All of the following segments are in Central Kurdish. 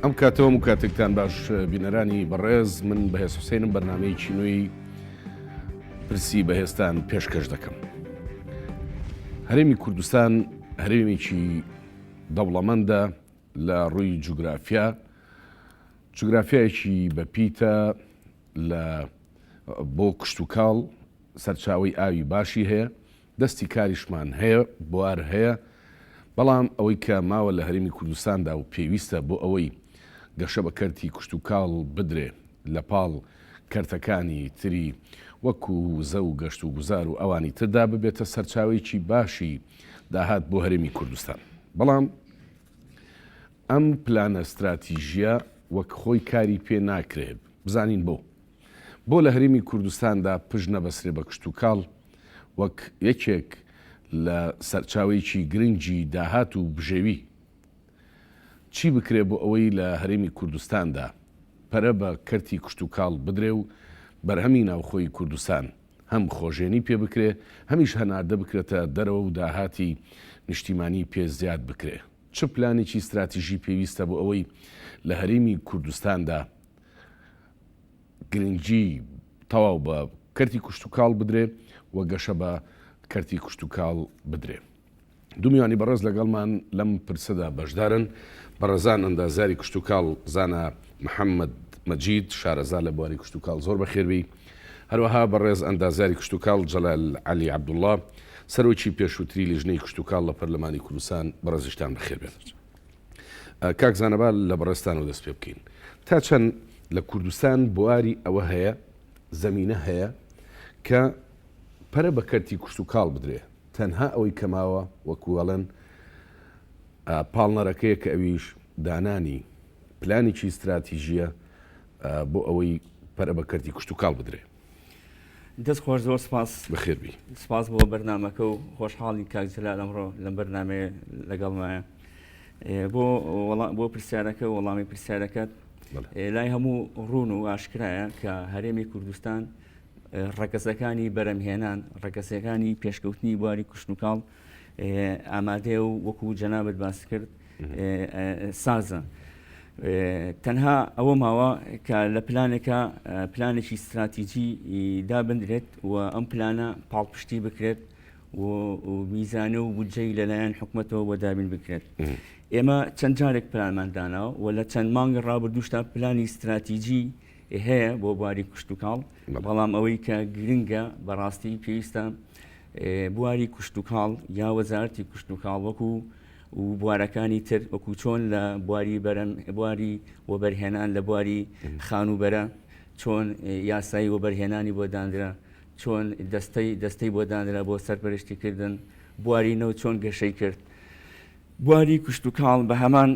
ئەم کاتەوە و کاتێکتان باش بینەرانی بەڕێز من بەهێز حوسێنم بەرنامەیەکی نوێی پرسی بەهێزتان پێشکەش دەکەم. هەرێمی کوردستان هەرێمێکی دەوڵەمەندە لە ڕووی جوگرافیایەکی بەپیتە لە بۆ کشت و کاڵ سەرچاوی ئاوی باشی هەیە، دەستی کاریشمان هەیە، بوار هەیە، بەڵام ئەوەی کە ماوە لە هەرێمی کوردستاندا و پێویستە بۆ ئەوەی گەشە بە کەرتی کشت و کاڵ بدرێ لە پاڵ کەرتەکانی تری وەکو زە و گەشت و گوزار و ئەوانی تردا ببێتە سەرچاوێکی باشی داهات بۆ هەرێمی کوردستان. بەڵام ئەم پلانە استراتیژیە وەک خۆی کاری پێ ناکرێت. بزانین بۆ لە هەرێمی کوردستاندا پژ نەبەسرێ بە کشت و کاڵ وەک یەکێک لە سەرچاوێکی گرنگی داهات و بژێوی چی بکرێ بۆ ئەوەی لە هەرێمی کوردستاندا پەرە بە کەرتی کشت و کاڵ بدرێ و بەرهەمی ناوخۆی کوردستان هەم خۆژێنی پێ بکرێ، هەمیش هەناردە بکرێتە دەرەوە و داهاتی نیشتیمانی پێ زیاد بکرێ. چ پلانێکی استراتیژی پێویستە بۆ ئەوەی لە هەرێمی کوردستاندا گرنگی تەواو بە کەرتی کشت و کاڵ بدرێ و گەشە بە کەرتی کشت و کاڵ بدرێ. دومیانی بەڕێز لەگەڵمان لەم پرسەدا بەشدارن. بەڕێزان ئەندازیاری کشت و کاڵ زانە محەممەد مەجید شارەزا لە بواری کشت و کاڵ زۆر بەخێربی، هەروەها بەڕێز ئەندازیاری کشت و کاڵ جەلال عەلی عەبدوڵڵا سەرۆکی پێشووتری لیژنەی کشت و کاڵ لە پەرلەمانی کوردستان. بەڕێزیشتان بەخێر بێت. کاک زانەبال لە بەڕێستانەوە دەست پێ بکەین. تا چەند لە کوردستان بواری ئەوە هەیە، زەمینە هەیە کە پەرە بە کەرتی کشت و کاڵ بدرێ، تەنها ئەوەی کەماوە وەکووەڵەن پاڵنەرەکەیە کە ئەویش دانانی پلانێکی استراتیژیە بۆ ئەوەی پەرە بە کەرتی کشت و کاڵ بدرێ. دەست خۆش، زۆر سپاس. بەخێربی. سپاس بۆ بەرنامەکە و خۆشحاڵی کاک جەلال ئەمڕۆ لەم بەرنامەیە لەگەڵمایە. بۆ پرسیارەکە و وەڵامی پرسیارەکەت لای هەموو ڕوون و ئاشکرایە کە هەرێمی کوردستان ڕەگەزەکانی بەرەمهێنان، ڕەگەزەکانی پێشکەوتنی بواری کشت و کاڵ ئامادەیە و وەکو جەنابەت باس کرد سازە. تەنها ئەوە ماوە کە لە پلانێکی استراتیژی دابدرێت و ئەم پلانە پاڵپشتی بکرێت و میزانە و بودجەی لەلایەن حکوومەتەوە بۆ دابین بکرێت. ئێمە چەند جارێک پلانمان داناوە و لە چەند مانگە ڕابردووشتا پلانی استراتیژی هەیە بۆ بواری کشت و کاڵ، بەڵام ئەوەی کە گرنگە بەڕاستی پێویستە بواری کشت و کاڵ یا وەزارەتی کشت و کاڵ وەکو و بوارەکانی تر وەکو چۆن لە بواری وەبەرهێنان لە بواری خانوبەرە چۆن یاسایی وەبەرهێنانی بۆ دانرا، چۆن دەستەی بۆ دانرا بۆ سەرپەرشتیکردن بواری نەوت چۆن گەشەی کرد. بواری کشت و کاڵ بە هەمان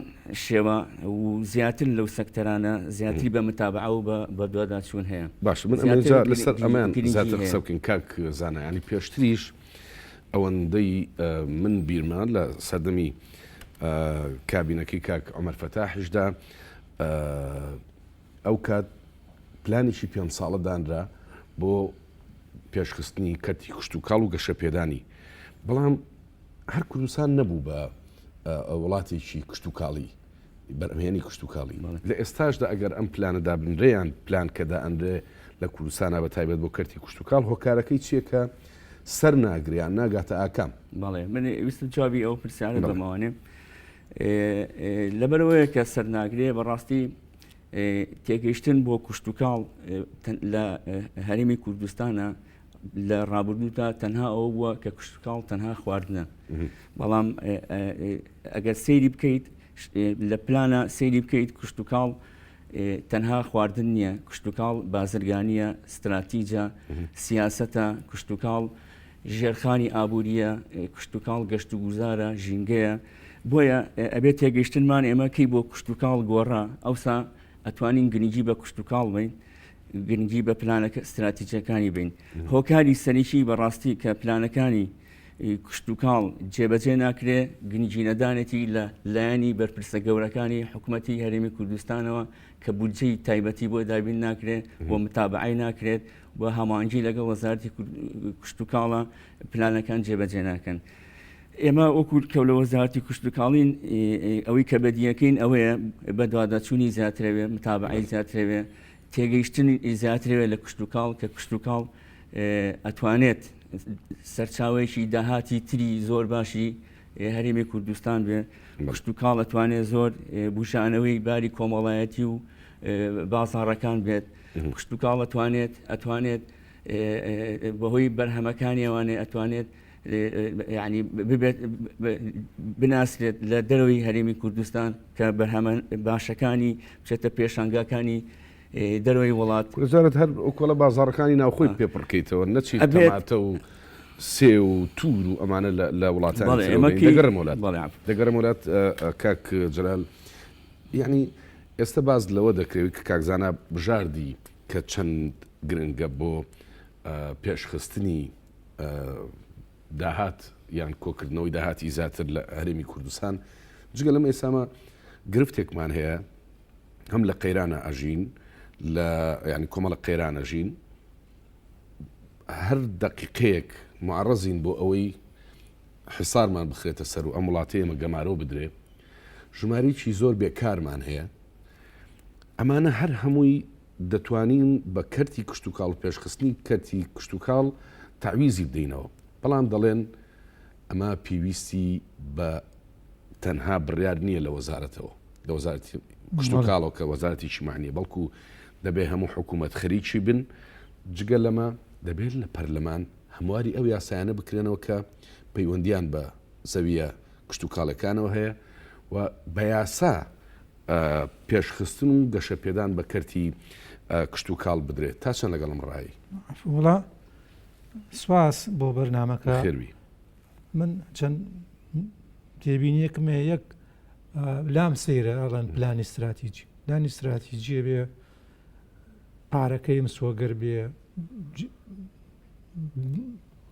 شێوە و زیاتر لەو سەکتەرانە زیاتری بە متابعە و بە دووەدا چوون هەیە. باش من ئەمەجا لەسەر ئەمان زیاتر قسە بکەین کاک زانە، ینی پێشتریش ئەوەندەی من بیرمان لە سەردەمی کابینەکەی کاک عومەر فەتاحیشدا ئەو کات پلانێکی 5 ساڵە دانرا بۆ پێشخستنی کەرتی کشت و کاڵ و گەشە پێدانی، بەڵام هەر کوردستان نەبوو بە وڵاتێکی کشت و کاڵی بەرهێنی کشت و کاڵی. لە ئێستاشدا ئەگەر ئەم پلانەدا بنرێیان پلان کەدا ئەندێ لە کوردستانە بە تایبەت بۆ کەرتی کشت و کاڵ هۆکارەکەی چیەکە سەر ناگریان ناگاتە ئاکام. بەڵێ من ویستم جوابی ئەو پرسیارە بمەوانێ لەبەرەوەیە کە سەر ناگرێ بەڕاستی تێگەیشتن بۆ کشت و کاڵ لە هەرێمی کوردستانە لە ڕابردوودا تەنها ئەوە بووە کە کشت و کاڵ تەنها خواردنە، بەڵام ئەگەر سەیری بکەیت لە پلانە سەیری بکەیت کشت و کاڵ تەنها خواردن نییە، کشت و کاڵ بازرگانیە، استراتیجە، سیاسەتە، کشت و کاڵ ژێرخانی ئابووریە، کشت و کاڵ گەشت و گوزارە، ژینگەیە. بۆیە ئەبێت تێگەیشتنمان ئێمە کەی بۆ کشت و کاڵ گۆڕا ئەوسا ئەتوانین گرنگی بە کشت و کاڵ بین، گرنگی بە پلانەکە استراتیجەکانی بین. هۆکاری سەرەکی بەڕاستی کە پلانەکانی کشت و کاڵ جێبەجێ ناکرێ گرنگی نەدانێتی لە لایەنی بەرپرسە گەورەکانی حکوومەتی هەرێمی کوردستانەوە کە بودجەی تایبەتی بۆ دابین ناکرێت بۆ متابعەی ناکرێت بۆ هەماهەنگی لەگەڵ وەزارەتی کشت و کاڵە پلانەکان جێبەجێ ناکەن. ئێمە وەکو کەو لە وەزارەتی کوشتتوکاڵین ئەوەی کە بەدیەکەین ئەوەیە بەدواداچوونی زیاترەوێ متابعی زیاترەوێ تێگەیشتنی زیاترەوێت لە کوشتتوکاڵ کە کوشتتوکاڵ ئەتوانێت سەرچاوەیەکی داهاتی تری زۆر باشی هەرێمی کوردستان بێ کوشتتوکاڵ ئەتوانێت زۆر بوشانەوەی باری کۆمەڵایەتی و بازاڕەکان بێت کوشتتوکاڵ ئەتوانێت بەهۆی بەرهەمەکانی ئەوانێ ئەتوانێت ینی ببێت بناسرێت لە دەرەوەی هەرێمی کوردستان کە بەرهەمە باشەکانی بچێتە پێشانگاکانی دەرەوەی وڵات وەزارەت هەر ئۆکۆلە بازاڕەکانی ناوخۆی پێپڕکەیتەوە نەچیت تەماتە و سێ و توور و ئەمانە لە وڵاتانی دەگەرم وڵات کاک جەلال یعنی ئێستا باز لەوە دەکرێت کە کاکزانە بژاردی کە چەند گرنگە بۆ پێشخستنی داهات یان کۆکردنەوەی داهاتی زیاتر لە هەرێمی کوردستان جگە لەم ئێسامە گرفتێکمان هەیە هەم لە قەیرانە ئەژین لە ینی کۆمەڵە قەیرانە ژین هەر دەقیقەیەک معڕەزین بۆ ئەوەی حسارمان بخرێتە سەر و ئەم وڵاتەیەمە گەمارەوە بدرێ ژمارەیەکی زۆر بێکارمان هەیە ئەمانە هەر هەمووی دەتوانین بە کەرتی کشتتوکاڵ و پێشخستنی کەرتی کشتتوکاڵ تعویزی بدەینەوە بەڵام دەڵێن ئەمە پێویستی بە تەنها بڕیار نییە لە وەزارەتەوە لە وەزارەتی کشتتوکاڵەوە کە وەزارەتی شیمانیە بەڵکو دەبێ هەموو حکوومەت خەریکی بن جگە لەمە دەبێت لە پەرلەمان هەمواری ئەو یاسایانە بکرێنەوە کە پەیوەندیان بە زەویە کشتتوکاڵەکانەوە هەیە و بە یاسا پێشخستن و گەشە پێدان بە کەرتی کشتتوکاڵ بدرێت تا چەند لەگەڵم ڕایی وڵا سواس بۆ بەرنامەکە خێروی من چەند تێبینیەکم یەک لام سەیرە ئەڵەن پلانی استراتیجی پلانی استراتیجیە بێ پارەکەی مسۆگەر بێ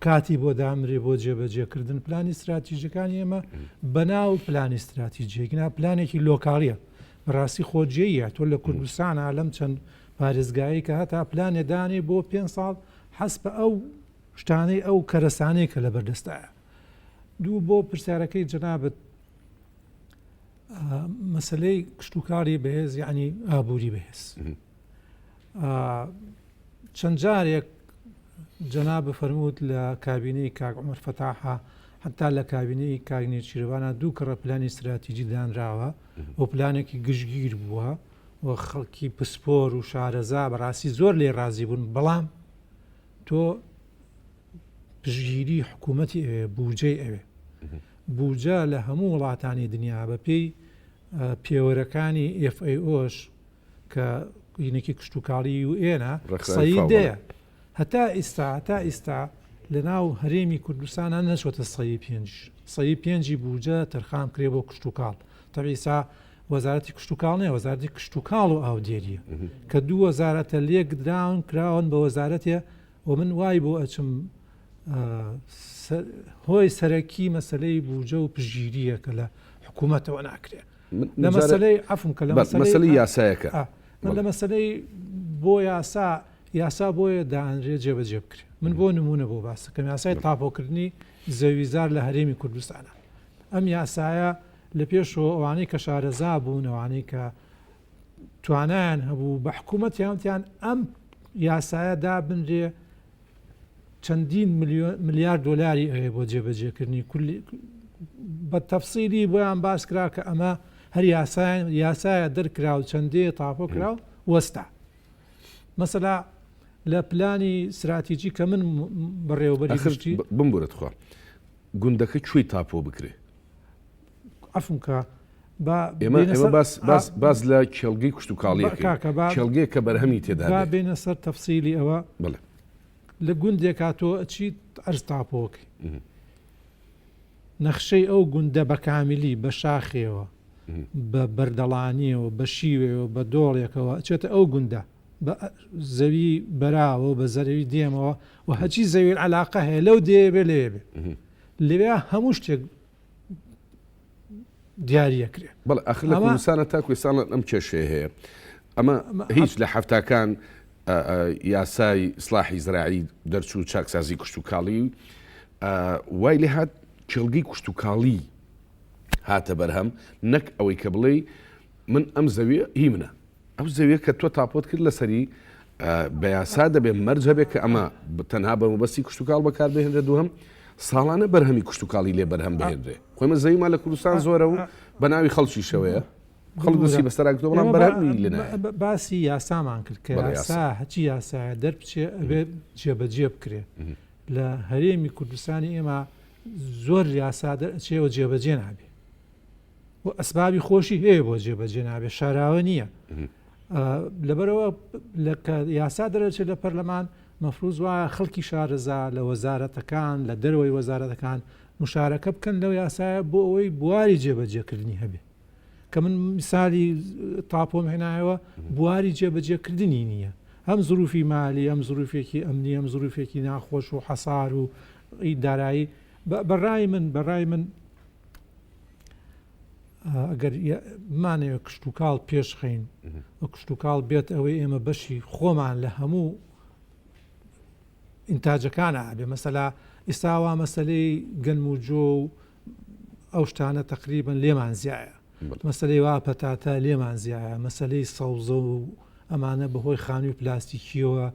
کاتی بۆ دامرێ بۆ جێبەجێکردن پلانی استراتیژەکانی ئێمە بەناو پلانی استراتیجیەکنا پلانێکی لۆکاڵیە بەڕاستی خۆجێیە تۆ لە کوردستانە لەم چەند پارێزگایی کە هەتا پلانێدانێ بۆ 5 ساڵ حەس بە ئەو شتانەی ئەو کەرەسانەی کە لە بەردەستایە دوو بۆ پرسیارەکەی جەنابەت مەسلەی کشتتوکاری بەهێز یعنی ئابووری بەهێز چەند جارێک جەناب فەرمووت لە کابینەی کاک عومەر فەتاحە حتا لە کابینەی کاگنێ چیرەوانە دوو کەڕە پلانی استراتیجی دانراوە و پلانێکی گشتگیر بووە و خەڵکی پسپۆر و شارەزا بەڕاستی زۆر لێ ڕازی بوون بەڵام تۆ پشگیری حکوومەتی ئەوێ بودجەی ئەوێ بودجە لە هەموو وڵاتانی دنیا بە پێی پێوەرەکانی FAOش کە یینێکی کشتتوکاڵی و ئێنە سەیدەیە هەتا ئێستا لە ناو هەرێمی کوردستانە نەچۆتە سەی پێنجی بودجە تەرخام کرێ بۆ کشتتوکاڵ تەبیسا وەزارەتی کشتتوکاڵ نێ وەزارەتی کشتتوکاڵ و ئاودێریە کە دوو وەزارەتە لێک دراون کراون بە وەزارەتێ و من وای بۆ ئەچم هۆی سەرەکی مەسلەی بودجە و پشگیریە کە لە حکوومەتەوە ناکرێ لە مەسلەی عەفوم کە لە مەسلەی یاسایەکە من لە مەسلەی بۆ یاسا بۆیە دانرێت جێبەجێ بکرێ من بۆ نمونە بۆ باسەکەم یاسای تاپۆکردنی زەویزار لە هەرێمی کوردستانە ئەم یاسایە لە پێشەوە ئەوانەی کە شارەزا بوون ئەوانەی کە توانیان هەبوو بە حکوومەتیان ئەم یاسایە دابنرێ چەندین ملیار دۆلاری ئەوێ بۆ جێبەجێکردنی بە تەفسیلی بۆیان باس کرا کە ئەمە هەر یاسایە دەرکرا و چەندێ تاپۆ کرا و وەستا مەسەلا لە پلانی استراتیجی کە من بەڕێوەبەری گشتی بمبورێت خوا گوندەکە کوێی تاپۆ بکرێ عەفوم کە ئێمە باز لە کێڵگەی کشتتوکاڵیەکە کێڵگەیە کە بەرهەمی تێدا بێنە سەر تەفسیلی ئەوە لە گوندێک هاتۆ ئەچیت ئەرز تاپۆکەی نەخشەی ئەو گوندە بە کامیلی بە شاخێەوە بە بەردەڵانیەوە بە شیوێەوە بە دۆڵێکەوە چێتە ئەو گوندە بە زەوی بەراوە بە زەروی دێمەوە و هەچی زەوی علاقە هەیە لەو دێبێ لێبێ لەوێ هەموو شتێک دیاریەکرێ بەڵ ئەخر لە کوردستانە تا کوێستانە ئەم کێشەیە هەیە ئەمە هیچ لە هەفتاکان یاسای ئیسلاحی زراعی دەرچوو چاکسازی کشتتوکاڵی وای لێ هات چێلگەی کوشت و کاڵی هاتە بەرهەم نەک ئەوەی کە بڵێ من ئەم زەویە هی منە ئەو زەویە کە تۆ تاپۆت کرد لەسەری بە یاسا دەبێت مەرج هەبێت کە ئەمە تەنها بە مەبەستی کوشت و کاڵ بەکار بهێنرێ دووەم ساڵانە بەرهەمی کوشت و کاڵی لێ بەرهەم بهێنرێ خۆمە زەویمان لە کوردستان زۆرە و بە ناوی خەڵکی شەوەیە خەڵگوسی بەستەراکتۆ بەڵام بەرهەمی لێنایە باسی یاسامان کرد کە یاسا هەچی یاسایە دەربچێ ئەبێ جێبەجێ بکرێ لە هەرێمی کوردستانی ئێمە زۆر یاسا چێوە جێبەجێ نابێ و ئەسبابی خۆشی هەیە بۆ جێبەجێ نابێ شاراوە نییە لەبەرەوە کە یاسا دەرەچێت لە پەرلەمان مەفروض وایە خەڵکی شارەزا لە وەزارەتەکان لە دەروەی وەزارەتەکان مشارەکە بکەن لەو یاسایە بۆ ئەوەی بواری جێبەجێکردنی هەبێ کە من میسالی تاپۆم هێنایەوە بواری جێبەجێکردنی نییە هەم زروفی مالی ئەم زروفێکی ئەمنی ئەم زروفێکی ناخۆش و حەسار و دارایی بەڕای من ئەگەر مانەوە کشت و کاڵ پێشخین و کشت و کاڵ بێت ئەوەی ئێمە بەشی خۆمان لە هەموو ئینتاجەکانە ئابێ مەسەلا ئێستاوا مەسلەی گەنم و جۆ و ئەو شتانە تقریبن لێمان زیایە مەسلەی وا پەتاتە لێمان زیایە مەسلەی سەوزە و ئەمانە بەهۆی خانووی پلاستیکیەوە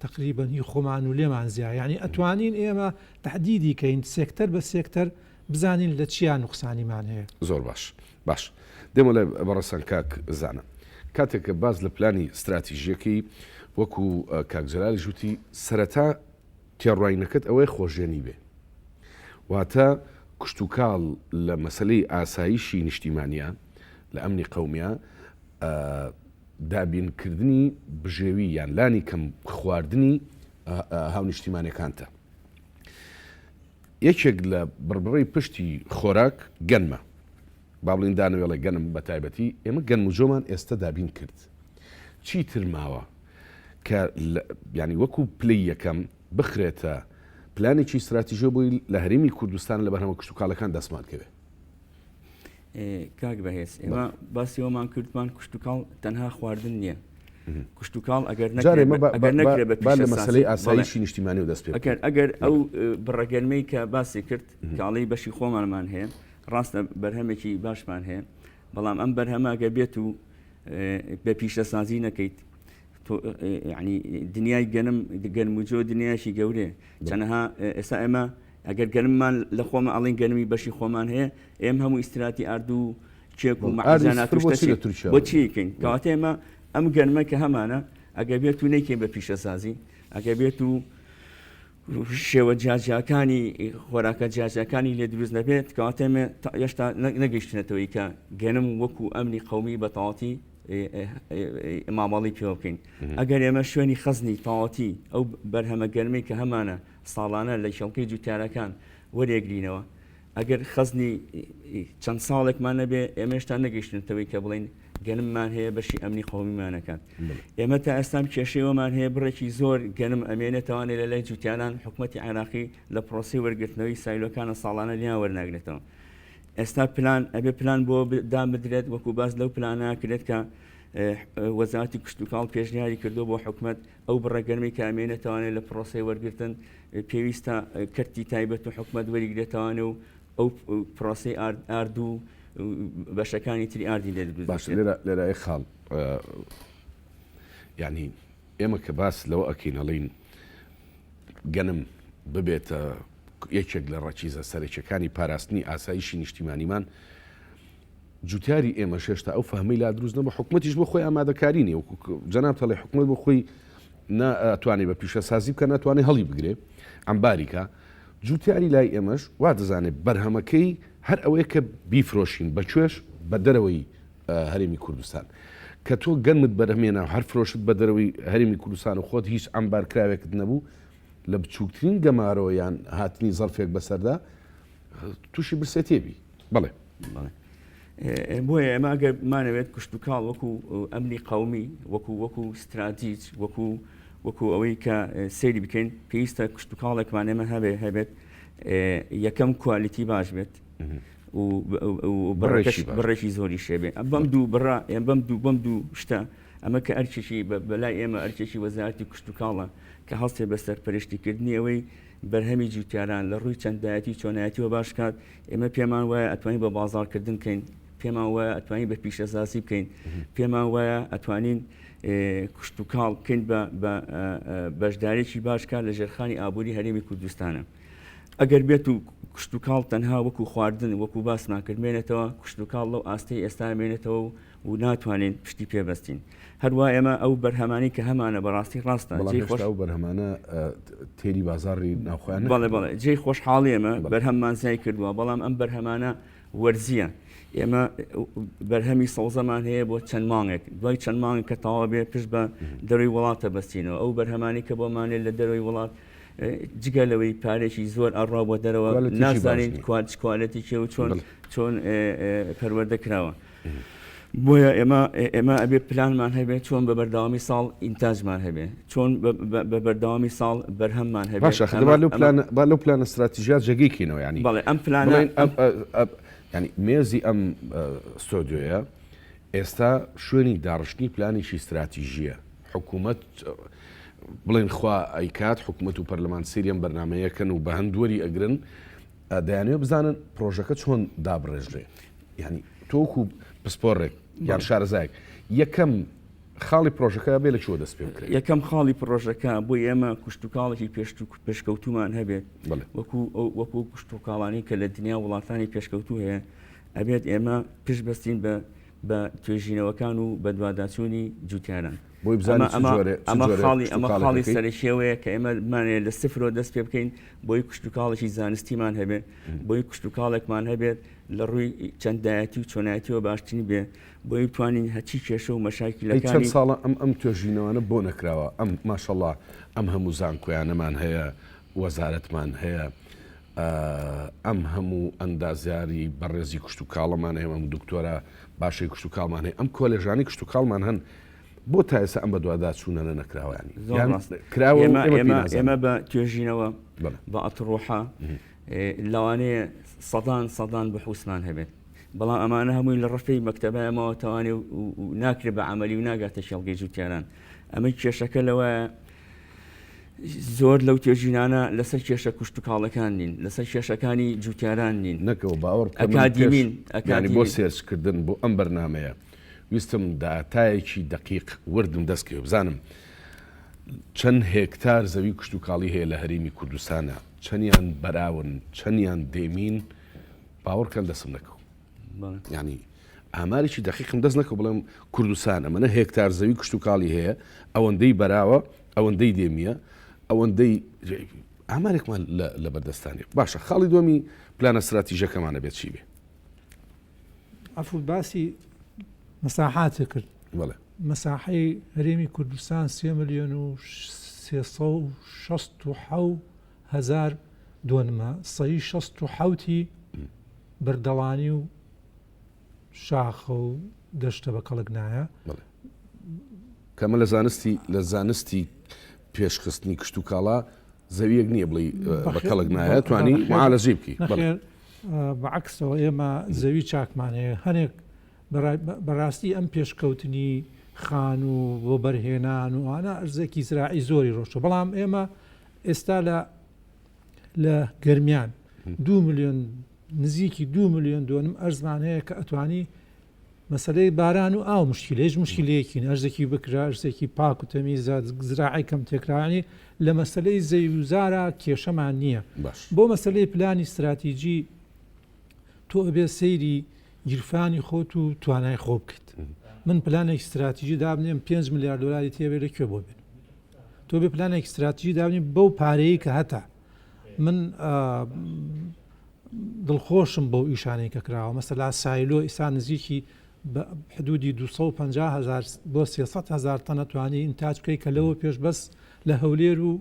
تقریبن هی خۆمان و لێمان زیایە یعنی ئەتوانین ئێمە تهدیدی کەین سێکتەر بە سێکتەر بزانین لە چیان نوقسانیمان هەیە زۆر باش دێمە لە بەڕەسەن کاک زانە کاتێککە باز لە پلانی استراتیژیەکەی وەکو کاکجلال ژووتی سەرەتا تێڕوانینەکەت ئەوەی خۆشێنی بێ واتە کشت و کاڵ لە مەسلەی ئاسایشی نیشتیمانیان لە ئەمنی قەومیە دابینکردنی بژێوی یان لانی کەم خواردنی هاو نیشتیمانەکانتە یەکێک لە بڕبڕی پشتی خۆراک گەنمە با بڵین دانەوێڵە گەنم بە تایبەتی ئێمە گەنم و جۆمان ئێستا دابین کرد چی تر ماوە کە ینی وەکو پلەی یەکەم بخرێتە پلانێکی استراتیژیە بووی لە هەرێمی کوردستان لە بەرهەمە کشت و کاڵەکان دەستمانکەوێت کاک بەهێز ئێمە باسی ئەومان کردمان کشت و کاڵ تەنها خواردن نییە کشت و کاڵ ئەگەر نەکرێت لە مەسلەی ئاسایشی نیشتیمانی و دەست پێ ئەگەر ئەو بڕەگەرمەی کە باسی کرد کاڵی بەشی خۆمانمان هەیە ڕاستە بەرهەمێکی باشمان هەیە بەڵام ئەم بەرهەمە ئەگە بێت و بە پیشەسازی نەکەیت ینی دنیای گەنم و جۆ دنیاشی گەورەیە چەنەها ئێستا ئێمە ئەگەر گەنممان لە خۆمە ئەڵین گەنمی بەشی خۆمان هەیە ئێمە هەموو ئیسراتی ئاردوو چێک و مەعزانات بۆ چیکەین کەواتە ئێمە ئەم گەنمە کە هەمانە ئەگە بێت و نەیکەین بە پیشەسازی ئەگە بێت و شێوە جیاجیەکانی خۆراکە جیاجەکانی لێ دروست نەبێت کەواتە هێشتا نەگەیشتنێتەوەی کە گەنم وەکو ئەمنی قەومی بە تەواوەتی مامەڵی پێ بکەین ئەگەر ئێمە شوێنی خەزنی تەواوەتی ئەو بەرهەمە گەرمی کە هەمانە ساڵانە لە شەڵکەی جوتیارەکان وەرێگرینەوە ئەگەر خەزنی چەند ساڵێکمان نەبێ ئێمە هێشتا نەگەیشتنەوەی کە بڵین گەنممان هەیە بەشی ئەمنی قەومیمانەکان ئێمە تا ئێستام کێشەوەمان هەیە بڕێکی زۆر گەنم ئەمێنێتوانێت لە لای جوتیانان حکوومەتی عێراقی لە پرۆسی وەرگرتنەوەی سایلۆکانە ساڵانە لیان وەرناگرێتەوە ئێستا پلان ئەبێ پلان بۆ دام بدرێت وەکو باز لەو پلانە کرێت کە وەزارەتی کشت و کاڵ پێشنیاری کردو بۆ حکوومەت ئەو بڕەگەرمی کە ئەمێنێتوانێت لە پرۆسی وەرگرتن پێویستە کەرتی تایبەت و حکوومەت وەریگرێتوانێ و ئەو پرۆسی ئاردوو بەشەکانی تری ئاردی لێ باش لێرای خاڵ ینی ئێمە کە باس لەوە ئەکەینەڵین گەنم ببێتە یەکێک لە ڕەچیزە سەرچەکانی پاراستنی ئاسایشی نیشتیمانیمان جوتیاری ئێمە شێشتا ئەو فەهمی لا دروست نەبوو حکوومەتیش بۆ خۆی ئامادەکاری نیە جەناب تەڵێ حکوومەت بۆ خۆی ناتوانێت بە پیشەسازی بکە ناتوانێت هەڵی بگرێ ئەمباریکە جوتیاری لای ئێمەش وا دەزانێت بەرهەمەکەی هەر ئەوەیە کە بیفرۆشین بەکوێش بە دەرەوەی هەرێمی کوردستان کە تۆ گەنمت بەرهمێنە هەر فرۆشت بە دەرەوەی هەرێمی کوردستان و خۆت هیچ ئەمبارکراوێکت نەبوو لە بچووکترین گەمارەوە یان هاتنی زەڵفێک بەسەردا تووشی برسێتێبی بڵێ بۆیە ئێمە ئەگەرمانەوێت کشت و کاڵ وەکو ئەمنی قەومی وەکو استراتیج وەکو ئەوەی کە سەیری بکەین پێویستە کشت و کاڵێکمان ئێمە هەبێت یەکەم کوالیتی باش بێت و بڕێکی زۆری شێبێ بەم دوو بڕا بەم دوو شتە ئەمە کە ئەرچێکی بەلای ئێمە ئەرچێکی وەزارەتی کشت و کاڵە کە هەڵسێ بەسەر پەرشتیکردنی ئەوەی بەرهەمی جوتیاران لە ڕووی چەندایەتی چۆنایەتیەوە باشکات ئێمە پێمان وایە ئەتوانین بە بازاڕکردن بکەین پێمان وایە ئەتوانین بە پیشەسازی بکەین پێمان وایە ئەتوانین کوشت و کاڵ بکەین بە بەشدارێکی باشکات لە ژێرخانی ئابووری هەرێمی کوردستانە ئەگەر بێت و کوشت و کاڵ تەنها وەکو خواردن وەکو باسمان کردمێنێتەوە کوشت و کاڵ لەو ئاستەی ئێستا مێنێتەوە و ناتوانین پشتی پێبەستین هەروە ئێمە ئەو بەرهەمانی کە هەمانە بەڕاستی ڕاستە ئەو بەرهەمانە تێری بازاڕی ناوخۆیان بەڵێ بەڵێ جێی خۆشحاڵی ئێمە بەرهەممان زای کردووە بەڵام ئەم بەرهەمانە وەرزیە ئێمە بەرهەمی سەوزەمان هەیە بۆ چەند مانگێک دوای چەند مانگ کە تەواو بێ پشت بە دەروی وڵاتە بەستینەوە ئەو بەرهەمانی کە بۆمانێت لە دەروی وڵات جگەلەوەی پارێکی زۆر ئەڕا بۆ دەرەوە نازانین کوالەتی کێ و چۆن پەروەردەکراوە بۆیە ئێمە ئەبێ پلانمان هەبێت چۆن بە بەرداوامی ساڵ ئینتاجمان هەبێ چۆن بە بەرداوامی ساڵ بەرهەممان هەبێت با لەو پلانە استراتیژیات جێگەیکەینەوە ینی بەڵێ ئەم پلانە ینی مێزی ئەم ستۆدیۆیە ئێستا شوێنی داڕشتنی پلانێکی استراتیژیە حکوومەت بڵێن خوا ئەیکات حکوومەت و پەرلەمان سریەم بەرنمەیەکەن و بە هەندوەری ئەگرن دەیانێت بزانن پرۆژەکە چۆن دابڕێژرێ ینی تۆکو پسپۆڕێک یان شارەزایك یەکەم خاڵی پرۆژەکە بێ لە چۆ دەست پێ بکرێت یەکەم خاڵی پرۆژەکە بۆ ئێمە کوشت و کاڵێکی پێشکەوتومان هەبێت وەکو کوشت و کاڵانی کە لە دنیا وڵاتانی پێشکەوتو هەیە ئەبێت ئێمە پێش بەستین بە توێژینەوەکان و بە دوواداچوونی جوتیاران بۆی ئەمە خاڵی سەرشێوەیە کە ئێمەمانێت لە سفرۆ دەست پێ بکەین بۆی کوشت و کاڵێکی زانستیمان هەبێت بۆی کوشت و کاڵێکمان هەبێت لە ڕووی چەندایەتی و چۆنایەتیەوە باشترین بێ بۆی بتوانین هەچی کێشە و مەشاکیلەکانی چەند ساڵە ئەم توێژینەوەنە بۆ نەکراوە ئەم ماشەڵڵا ئەم هەموو زانکۆیانەمان هەیە وەزارەتمان هەیە ئەم هەموو ئەندازیاری بەڕێزی کوشت و کاڵەمان هەیە ئەم دکتۆرە باشەی کوشت و کاڵمان هەیە ئەم کۆلێژانی کوشت و کاڵمان هەن بۆ تا ئێستا ئەم بە دوواداچوونەنە نەکراوەیانی ئێمە بە توێژینەوە بە ئەتڕۆحە لەوانەیە سەدان بەحوسمان هەبێت بەڵام ئەمانە هەمووی لە ڕفەی مەکتەبایەمەوە تەوانێ و ناکرێت بە عملی و ناگاتە شێڵگەی جوتیاران ئەمە کێشەکە لەوە زۆر لەو توێژینانە لەسەر کێشە کوشت و کاڵەکان نین لەسەر کێشەکانی جوتیاران نین نەکەوە باوەڕ ئەکادیمین بۆ سێرچکردن بۆ ئەم بەرنمەیە ویستم دااتایەکی دقیق وردم دەستکەوێ بزانم چەند هێکتار زەوی کوشت و کاڵی هەیە لە هەرێمی کوردستانە چەندیان بەراون چەندیان دێمین باوەڕکەن دەسم نەکەوت ینی ئامارێکی دقیقم دەست نەکە بڵێم کوردستان ئەمەنە هێکتار زەوی کوشت و کاڵی هەیە ئەوەندەی بەراوە ئەوەندەی دێمیە ئەوەندەی ئامارێکمان لە بەردەستانی باشە خاڵی دووەمی پلانە استراتیژەکەمانە بێت چی بێ عفو باسی مەساحاتە کرد مەساحەی هەرێمی کوردستان 3,367,000 دۆنمە سەی 67 بەردەوانی و شاخە و دەشتە بە کەڵک نایە کەمە لە زانستی پێشخستنی کشت و کاڵا زەویەک نییە بڵی بە کەڵک نایە توانی معالەجێ بکەی بەعکسەوە ئێمە زەوی چاکمانەیە هەنێک بەڕاستی ئەم پێشکەوتنی خان و بۆ بەرهێنان و ئانا ئەرزێکی زراعی زۆری ڕۆشە بەڵام ئێمە ئێستا لە گەرمیان 2 ملیۆن نزیکی 2 ملیۆن دۆنم ئەرزمان هەیە کە ئەتوانی مەسلەی باران و ئاو مشکلێش مشکلەیەکین ئەرزێکی بکرا ئەرزێکی پاک و تەمیزە زراعی کەم تێکرانی لە مەسلەی زەویوزارە کێشەمان نییە بۆ مەسلەی پلانی استراتیژی تۆ ئەبێ سەیری گیرفانی خۆت و توانای خۆ بکەیت من پلانێک استراتیژی دابنێم 5 میلیارد دلاری تێبێت لەکوێ بۆ بێن تۆ بێ پلانێک استراتیژی دابنی بەو پارەیە کە هەتا من دڵخۆشم بەو ئیشانەی کە کراوە مەسەلا سایلۆ ئیسان نزیکی حدودی 250,000 بۆ 300,000 تەنە توانی ئینتاج بکەی کە لەوە پێش بەس لە هەولێر و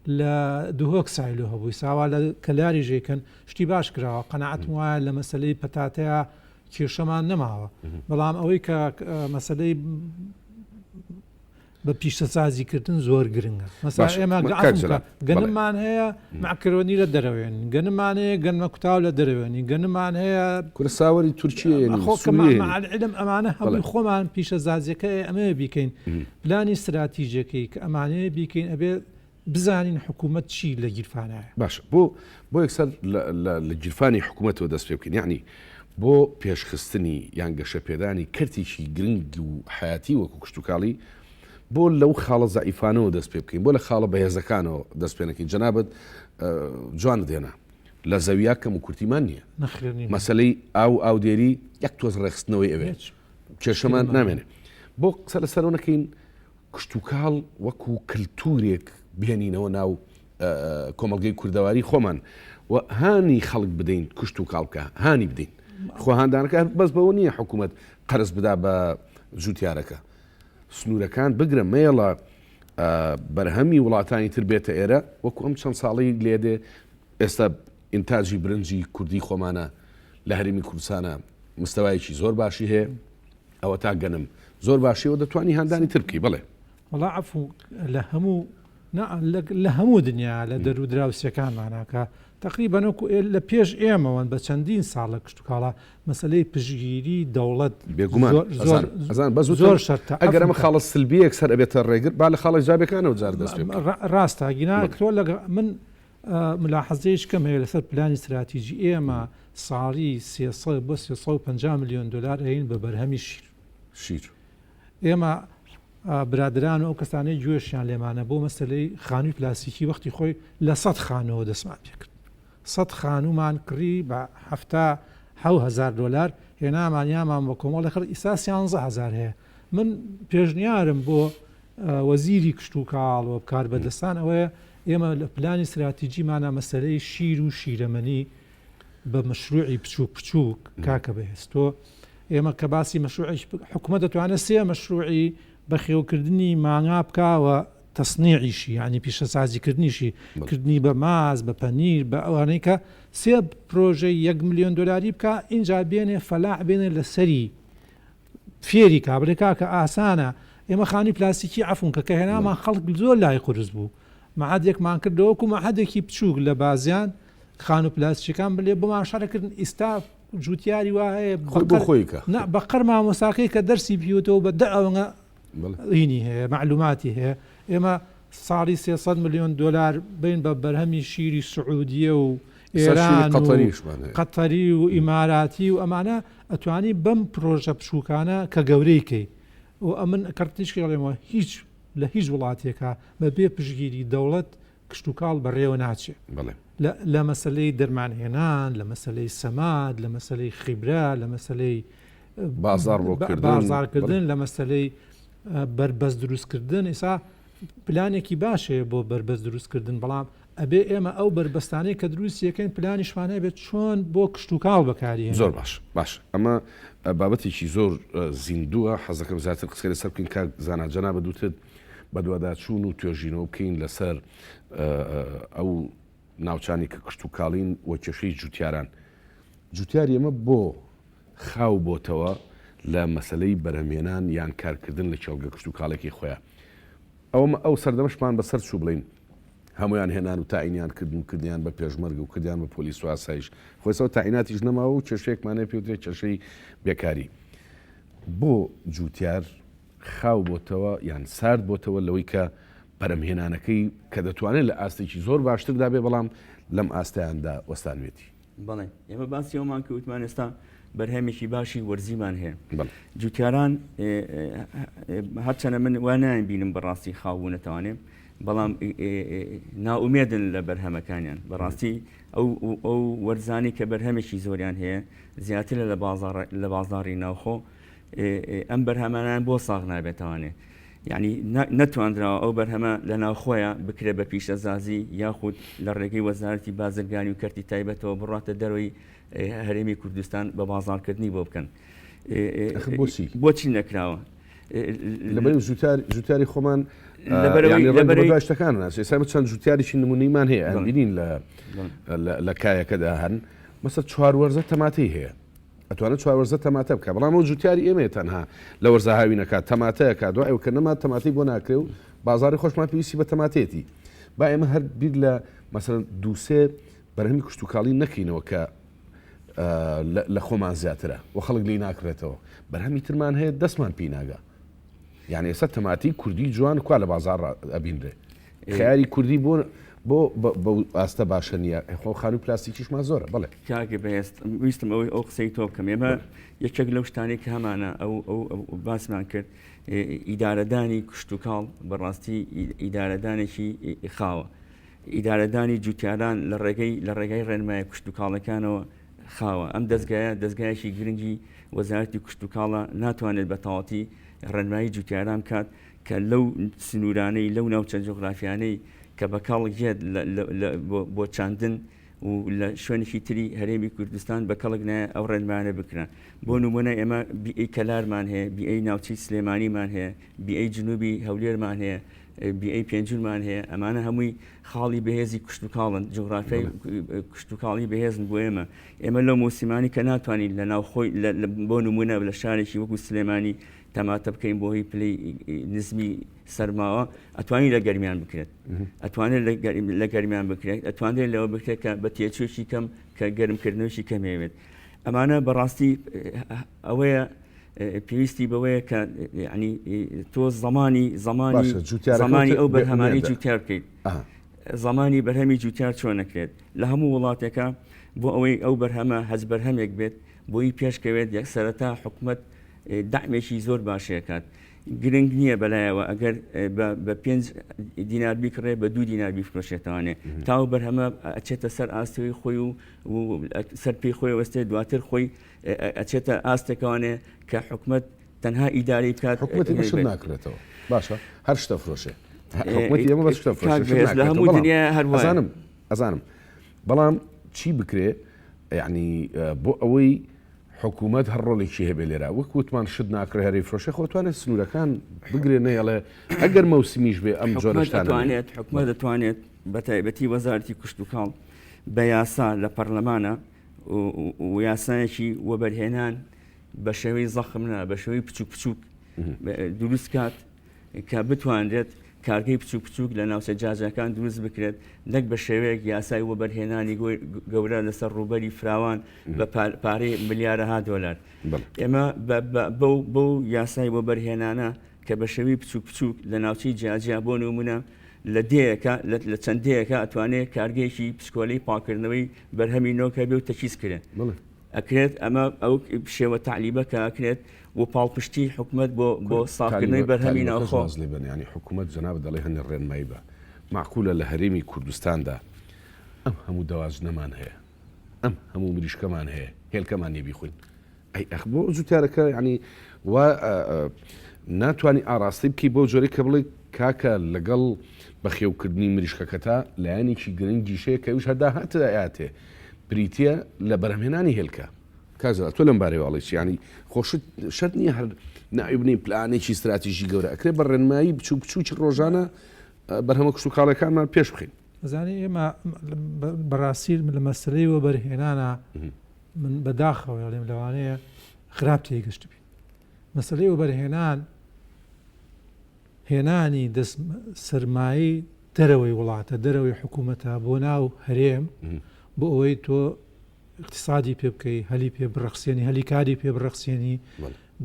لە دوهۆک سایلۆ هەبووی ساوا لە کەلاری ژێکن شتی باش کراوە قەنەعەتم وایە لە مەسلەی پەتاتەیە کێشەمان نەماوە بەڵام ئەوەی کە مەسلەی بە پیشەسازیکردن زۆر گرنگە مەسا ئێمە گەنممان هەیە معکرۆنی لە دەرەوێن گەنمان هەیە گەنمە کوتاو لە دەرەوێنی گەنمان هەیە کوردستاوەری تورکیە خۆکەمانعلم ئەمانە هەمووی خۆمان پیشەسازیەکە ئەمە بیکەین پلانی استراتیژەکەی کە ئەمانەیە بیکەین ئەبێ بزانین حکوومەت چی لە گیرفانایە. باش بۆ یەکسەر لە گیرفانی حکوومەتەوە دەست پێ بکەین، یعنی بۆ پێشخستنی یان گەشەپێدانی کردێکی گرنگ و حیاتی وەکو کشتتوکاڵی بۆ لەو خاڵە زائیفانەوە دەست پێ بکەین، بۆ لە خاڵە بەهێزەکانەوە دەست پێ نەکەین. جەنابەت جوان دێنا لە زەویا کەم و کورتیمان نییە، مەسلەی ئاودێری یەک تۆز ڕێخستنەوەی ئەوێ کێشەمان نامێنێ. بۆ قسە لەسەرەوە نەکەین کشتتوکاڵ وەکو کللتورێک بهێنینەوە ناو کۆمەلگەی کوردەواری خۆمان و هانی خەڵک بدەین کشت و کاڵکە هانی بدەین. خۆهاندانەکە بەس بەوە نییە حکوومەت قەرز بدا بە جوتیارەکە، سنوورەکان بگرە مێڵە بەرهەمی وڵاتانی تر بێتە ئێرە وەکو ئەم چەند ساڵی لێدێ. ئێستا ئینتاجی برنجی کوردی خۆمانە لە هەرێمی کوردستانە مستەوایەکی زۆر باشی هەیە، ئەوە تا گەنم زۆر باشیەوە دەتوانی هاندانی تر بکەی. بڵێ وەڵا عەفو لە هەموو دنیا لە دەرو دراوسەکانماناکە تقریبەن وەکو لە پێش ئێمەوەن بە چەندین ساڵە کشتتوکاڵە مەسلەی پشگیری دەوڵەت بێگومان بە زۆر شەرتە. ئەگەر ئەمە خاڵە سلبیەک سەر ئەبێتە ڕێگر با لە خاڵە جابەکانەوە جار دەست ڕاستە گیناکتۆ من ملاحەزەیەش کەم هەیە لەسەر پلانی استراتیژی ئێمە ساڵی 300 بۆ 350 میلیۆن دلار هەین بە بەرهەمی شیر. ئێمە برادران و ئەو کەسانەی گوێشیان لێمانە بۆ مەسلەی خانووی پلاسیکی وەختی خۆی لە 100 خانەوە دەستمان پێ کرد. 100 خانومان کڕی بە 7,000 دلار هێنامانیامان بە کۆمەڵ لەخر ئیسا 11,000 هەیە. من پێشنیارم بۆ وەزیری کشتتوکاڵ و بکار بەدەستان ئەوەیە ئێمە لە پلانی استراتیژیمانە مەسلەی شیر و شیرەمەنی بە مەشروعی بچووک کاکە بەهێستۆ. ئێمە کە باسی مەشروعی حکوومەت دەتوانێت 3 مەشروعی بەخێوکردنی ماڭا بکاوە تەسنیعیشی ینی پیشەسازیکردنیشی کردنی بە ماز بە پەنیر بە ئەوانەی کە 3 پرۆژەی 1 میلیۆن دلاری بکە اینجا بێنێ فەلاح بێنێ لە سەری فێری کابرێکا کە ئاسانە. ئێمە خانی پلاسیکی عەفونکە کە هێنامان خەڵک زۆر لای قورس بوو مەعادێکمان کردەوەکو مەعادێکی بچووک لە بازیان خان و پلاسیکان بلێ بمان شارەکردن ئیستا جوتیاری وایە خۆیکە بە قەر مامۆساقی کە دەرسی پیوتەوە بە دەوەنگە هینی هەیە معلوماتی هەیە. ئێمە ساڵی 300 میلیۆن دلار بین بە بەرهەمی شیری سعودیە و ئێران قەتەری و ئیماراتی و ئەمانە ئەتوانی بەم پرۆژە بچووکانە کە گەورەیکەی و ئەمن کەرتیشکڵێمەوە هیچ لە هیچ وڵاتێکە بە بێ پشگیری دەوڵەت کشتتوکاڵ بەڕێوە ناچێت. لە مەسلەی دەرمانهێنان، لە مەسلەی سەماد، لە مەسلەی خیبرا، لە مەسلەی بازارکردن، لە مەسلەی بربەست دروستکردن. ئێسا پلانێکی باشەیە بۆ بربەست دروستکردن، بەڵام ئەبێ ئێمە ئەو بربەستانەی کە دروستیەکەین پلانیشمانە بێت چۆن بۆ کشتتوکاڵ بەکاری. زۆر باش ئەمە بابەتێکی زۆر زیندووە. حەزەکەم زیاتر قسەی لەسەر بکەین کار زاناجەنا بەدووتت بە دوواداچوون و توێژینەوە بکەین لەسەر ئەو ناوچانی کە کشتتوکاڵین وە کێشەی جوتیاران. جوتیاری ئەمە بۆ خاو بۆتەوە لە مەسلەی بەرهەمێنان یان کارکردن لە کێڵگە کشتتوکاڵێکی خۆیان. ئەو سەردەمەشمان بەسەر چوو بڵین هەمویان هێنان و تاعینیان کردن و کردیان بە پێشمەرگ و کردیان بە پۆلیس و ئاسایش خۆیسەوە تاعیناتیش نەماوە و کێشەیەکمانێ پێوترێت کێشەی بێکاری. بۆ جوتیار خاو بۆتەوە یان سارد بۆتەوە لەوەی کە بەرهەمهێنانەکەی کە دەتوانێت لە ئاستێکی زۆر باشتردا بێ بەڵام لەم ئاستەیاندا وەستانوێتی. بەڵێ ئێمە باسی ئەومان کە وتمان ئێستا بەرهەمێکی باشی وەرزیمان هەیە. جوتیاران هەرچەنە من وانایان بینم بەڕاستی خاوبوو نەتوانێت، بەڵام ناومێدن لە بەرهەمەکانیان. بەڕاستی ئەو وەرزانی کە بەرهەمێکی زۆریان هەیە زیاتر لە بازاڕی ناوخۆ ئەم بەرهەمانیان بۆ ساغ نابێتوانێت. یعنی نەتواندراوە ئەو بەرهەمە لە ناوخۆیە بکرێت بە پیشەزازی یاخود لە ڕێگەی وەزارەتی بازرگانی و کەرتی تایبەتەوە بڕاتە دەرەوەی هەرێمی کوردستان بە بازارکردنی بۆ بکەن. بۆچی نەکراوە؟ لەبەر جوتیاری خۆمان باشتەکان ئێستا چەند جوتیاریی نمونەیمان هەیە ئەبینین لە کایەکەدا هەن مەسەر 4 وەرزە تەماتەی هەیە. ئەتوانێت 4 وەرزە تەماتە بکە، بەڵام ئەو جوتیاری ئێمە تەنها لە وەرزە هاوینەکە تەماتەیەکە دوای ئەو کە نەما تەماتی بۆ ناکرێ و بازاری خۆشمان پێویستی بە تەماتێتی. با ئێمە هەر بیر لە مەسەر دووسێ بەرهەمی کشتتوکاڵی نەکەینەوە کە لە خۆمان زیاترە و خەڵک لی ناکرێتەوە. بەرهەمی ترمان هەیە دەستمان پێی ناگا. یعنی ئێستا تەماتی کوردی جوان کوا لە بازار ئەبینرێ. خیاری کوردی بۆ ئاستە باشە نییە خۆ خانوو پلاستیکیشمان زۆرە بڵێ کاگە بەێست ویستم ئەو قسەی تۆ بکەم ئێمە یەکێک لەو شتانی کە هەمانە ئەو باسمان کرد ئیدارەدانی کشت و کاڵ بەڕاستی ئیدارەدانێکی خاوە ئیدارەدانی جوتیاران لە ڕێگەی ڕێنمایە کشت و کاڵەکانەوە خاوە ئەم دەستگایەکی گرنگی وەزارەتی کشت و کاڵە ناتوانێت بە تەواوەتی ڕێنمایی جوتیاران کات کە لەو سنوورانەی لەو ناوچە جۆغرافیانەی کە بە کاڵێت بۆ چاندن و لە شوێنێکی تری هەرێمی کوردستان بە کەڵک نایە ئەو ڕێنمانە بکران بۆ نمونە ئێمە بیئەی کەلارمان هەیە بیئەی ناوچەی سلێمانیمان هەیە بیئەی جنوبی هەولێرمان هەیە بیئەی پێنجولمان هەیە ئەمانە هەمووی خاڵی بەهێزی کشت و کاڵن جغرافیای کشت و کاڵی بەهێزن بۆ ئێمە لەو موسیمانی کە ناتوانین لە ناوخۆی بۆ نمونە لە شارێکی وەکو سلێمانی تەماتە بکەین بۆ هی پلەی نزمی سەرماوە ئەتوانین لە گەرمیان بکرێت ئەتوانێت لە گەرمیان بکرێت ئەتوانێت لەوە بکرێت کە بە تێچوێکی کەم کە گەرمکردنەوەشی کەمێوێت ئەمانە بەڕاستی ئەوەیە پێویستی بەوەیە کە ینی تۆ زمانی ئەو بەرهەمانی جوتیار بکەیت زمانی بەرهەمی جوتیار چۆن نەکرێت لە هەموو وڵاتێکە بۆ ئەوەی ئەو بەرهەمە هەز بەرهەمێک بێت بۆی پێشکەوێت یەک سەرەتا حکومت دامێکی زۆر باشەکات گرنگ نییە بەلایەوە ئەگەر بە 5 دینار بیکڕێ بە 2 دینار بیفرۆشێتوانێ تاو بەرهەمە ئەچێتە سەر ئاستەوەی خۆی و سەر پێی خۆی وەستێ دواتر خۆی ئەچێتە ئاستێکوانێ کە حکومت تەنها ئیداری بکات حکومەتی بەشت ناکرێتەوە باشە هەر شتە فرۆشێ ئێمە بە شتە لە هەموو دنیا هەروە ئەزانم بەڵام چی بکرێ یعنی بۆ ئەوەی حکوومەت هەر ڕۆڵێکی هەبێ لێرا وەکوتمان شت ناکرێ هەری فرۆشە خۆتوانێت سنوورەکان بگرێ نەیەڵێ ئەگەر مەوسمیش بێ ئەم جۆرەشتانێت حکومەت دەتوانێت بە تایبەتی وەزارەتی کشت و کاڵ بە یاسا لە پەرلەمانە و یاسایەکی وەبەرهێنان بە شێوەی زەخمە بە شێوەی بچووک دروست کات کە بتوانرێت کارگەی بچووک لە ناوچە جاجەکان دروست بکرێت نەک بە شێوەیەک یاسای وەبەرهێنانی گەورە لەسەر ڕووبەری فراوان بە پارەی ملیارەها دۆلار ئێمە بەو یاسای وەبەرهێنانە کە بە شێوەی بچووک لە ناوچەی جیاجیا بۆ نمونە لە چەندەیەکە ئەتوانێت کارگەیەکی پسکۆلەی پاکردنەوەی بەرهەمی نۆکە بێ و تەکیزکرێت ئەکرێت ئەمە ئەو شێوە تعلیبە کە ئەکرێت و پاڵپشتی حکومت بۆ ساکردنەوەی بەرهەمی ناوخۆ ینی حکوومەت جەناب دەڵێ هەنێ ڕێنمایی بە معقولە لە هەرێمی کوردستاندا ئەم هەموو دەواژنەمان هەیە ئەم هەموو مریشکەمان هەیە هێلکەمان نێبی خوین ئەی ئەخ بۆ جوتیارەکە ینی وا ناتوانانی ئاراستی بکەی بۆ جۆرەی کە بڵێ کاکە لەگەڵ بەخێوکردنی مریشکەکەتا لایەنێکی گرنگی شەیە کە وش هەدا هاتە بریتە لە بەرهەمهێنانی هێلکە کازە تۆ لەم بارەوەڵی ینی خۆشت شەر نییە هەر ناویبنی پلانێکی استراتیژی گەورە ئەکرێ بە ڕێنمایی بچووکی ڕۆژانە بەرهەمە کشت و کاڵەکانمان پێش بخین زانانی ئێمە بەڕاستی لە مەسلەی وەبەرهێنانە من بەداخەوە لێم لەوانەیە خراپ تێگەشت بین مەسلەی وەبەرهێنان هێنانی دەست سەرمایی دەرەوەی وڵاتە دەرەوەی حکوومەتە بۆ ناو هەرێم بۆ ئەوەی تۆ اقتصادی پێ بکەی هەلی پێ بڕەخسێنی هەلی کاری پێ بڕەخسێنی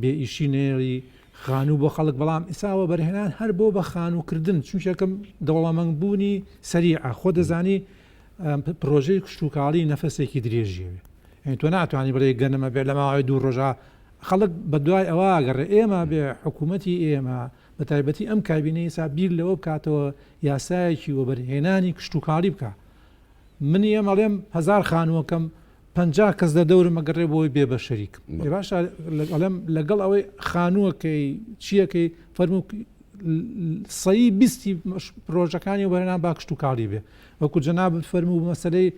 بێ ئیشی نێری خانوو بۆ خەڵک بەڵام ئێساوە بەرهێنان هەر بۆ بە خانووکردن چونچەکەم دەوڵەمەنگبوونی سەریع خۆ دەزانی پرۆژەی کشت و کاڵی نەفەسێکی درێژیەوێ تۆ ناتوانانی بڵێ گەنمە بێ لە ماوەی 2 ڕۆژە خەڵک بە دوای ئەوە گەڕێ ئێمە بێ حکوومەتی ئێمە بە تایبەتی ئەم کابینەی سا بیر لەوە بکاتەوە یاسایەکی وەبەرهێنانی کشت و کاڵی بکە منی ئەمەڵێم 1000 خانووەکەم 50 کەس دە دەورم ئەگەڕێ بۆی بێ بە شەریکم باشە لەگەڵ ئەوەی خانووەکەی چیەکەی فەرمو سەیی 20 پرۆژەکانی وەبەرهێنان با کشت و کاڵی بێ وەکو جەناب فەرموو مەسەلەی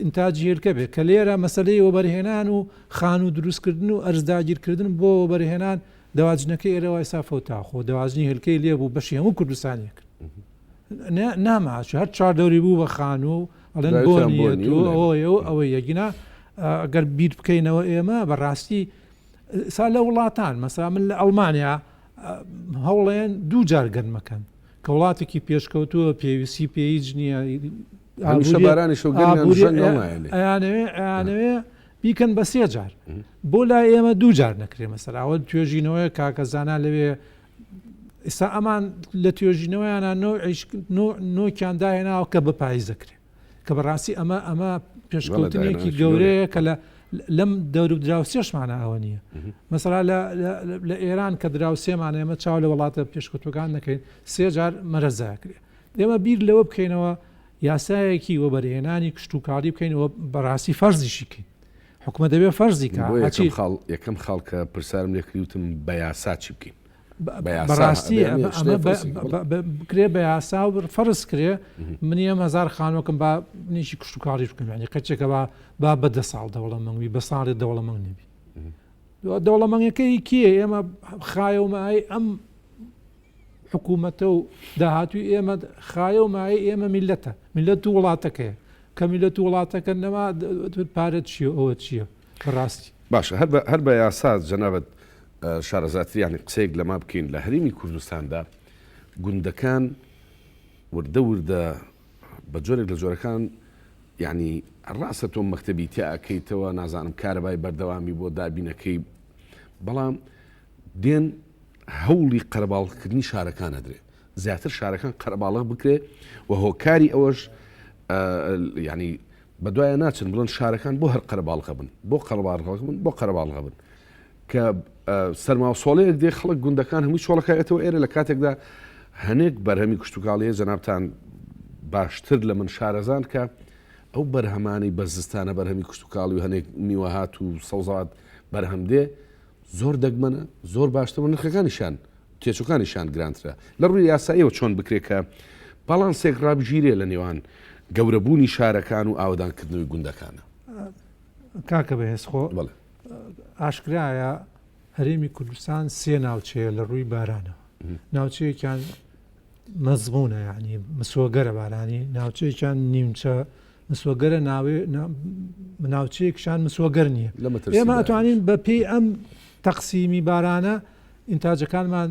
ئینتاجی هێلکە بێت کە لێرە مەسەلەی وەبەرهێنان و خانوو دروستکردن و ئەرزداگیرکردن بۆ وەبەرهێنان دەواجنەکەی ئێرەوەی سافۆتاخۆ دەواجنی هێلکەی لێ بوو بەشی هەموو کوردستانی کرد ناماچ هەر 4 دەوری بوو بە خانوو ئەڵێن بۆنیە ئەوەی یەگینا ئەگەر بیر بکەینەوە ئێمە بەڕاستی سا لە وڵاتان مەسا من لە ئەڵمانیا هەوڵێن 2 جار گەنمەکەن کە وڵاتێکی پێشکەوتووە پێویستی پێیج نییە ئەیانەوێ بیکەن بە 3 جار بۆ لای ئێمە 2 جار نەکرێ مەسەر ئەوە توێژینەوەی کاکەزانە لەوێ ئێستا ئەمان لە توێژینەوەیانە نۆکیان داهێناوە کە بەپاییزەکرێ کە بەڕاستی ئەمە پێشکەوتنێکی گەورەیە کە لەم دەور و دراوسێشمانە ئەوە نییە مەسەلا لە ئێران کە دراوسێمانە ئێمە چاو لە وڵاتە پێشکەوتوەکان نەکەین 3 جار مەرەزاکرێ ئێمە بیر لەوە بکەینەوە یاسایەکی وەبەرهێنانی کشتتوکاری بکەینەوە بەڕاستی فەرزیشی بکەین حکومە دەبێت فەرزی کە یەکەم خاڵکە پرسارم لێکریوتم بە یاسا چی بکەین بەڕاستی بکرێ بە یاسا و فەرز کرێ منیە هزار خانوەکەم با نیشی کشتتوکاری بکەم ینی قەچێکە با بە 10 ساڵ دەوڵەمەنگوی بە ساڵی دەوڵەمەنگ نبی دەوڵەمەنگەکەی کێ ئێمە خایەومایی ئەم حکوومەتە و داهاتوی ئێمە خایەومایی ئێمە میلەتە میلەت و وڵاتەکەیە کە میلەت و وڵاتەکە نەما پارێت چیە ئەوە چییە بەڕاستی باشە هەر بە یاسا جەنابەت شارەزاتیانی قسەیەک لەما بکەین لە هەرێمی کوردستاندا گوندەکان وردە بە جۆرێک لە جۆرەکان یعنی ڕاستە تۆ مەکتەبی تیاکەیتەوە نازانم کارەبای بەردەوامی بۆ دابینەکەی بەڵام دێن هەوڵی قەرەباڵکردنی شارەکان ئەدرێ زیاتر شارەکان قەرەباڵغ بکرێ و هۆکاری ئەوەش ینی بەدوایە ناچن بڵند شارەکان بۆ هەر قەرەباڵغە بن بۆ قەرەباڵغ بن بۆ قەرەباڵغە بن کە سەرماوسۆڵەیەک دێ خەڵک گوندەکان هەمووی چۆڵەکەوێتەوە ئێرە لە کاتێکدا هەنێک بەرهەمی کشتتوکاڵیە جەنابتان باشتر لە من شارەزان کە ئەو بەرهەمانی بەزستانە بەرهەمی کشتتوکاڵی و هەنێک میوەهات و سەوزات بەرهەم دێ زۆر دەگمەنە زۆر باشترە نرخەکانیشان تێچووکانیشان گرانترە لە ڕووی یاساییەوە چۆن بکرێت کە باڵانسێک ڕابژیرێ لە نێوان گەورەبوونی شارەکان و ئاودانکردنەوەی گوندەکانە کاکە بەهێزخۆ ئاشکرایە هەرێمی کوردستان 3 ناوچەیە لە ڕووی بارانەوە ناوچەیەکیان مەزمونە یعنی مسۆگەرە بارانی ناوچەیەکیان نیمچە مسۆگەرە ناوچەیەکشان مسۆگەر نییە ئێمە ئەتوانین بە پێی ئەم تەقسیمی بارانە ئینتاجەکانمان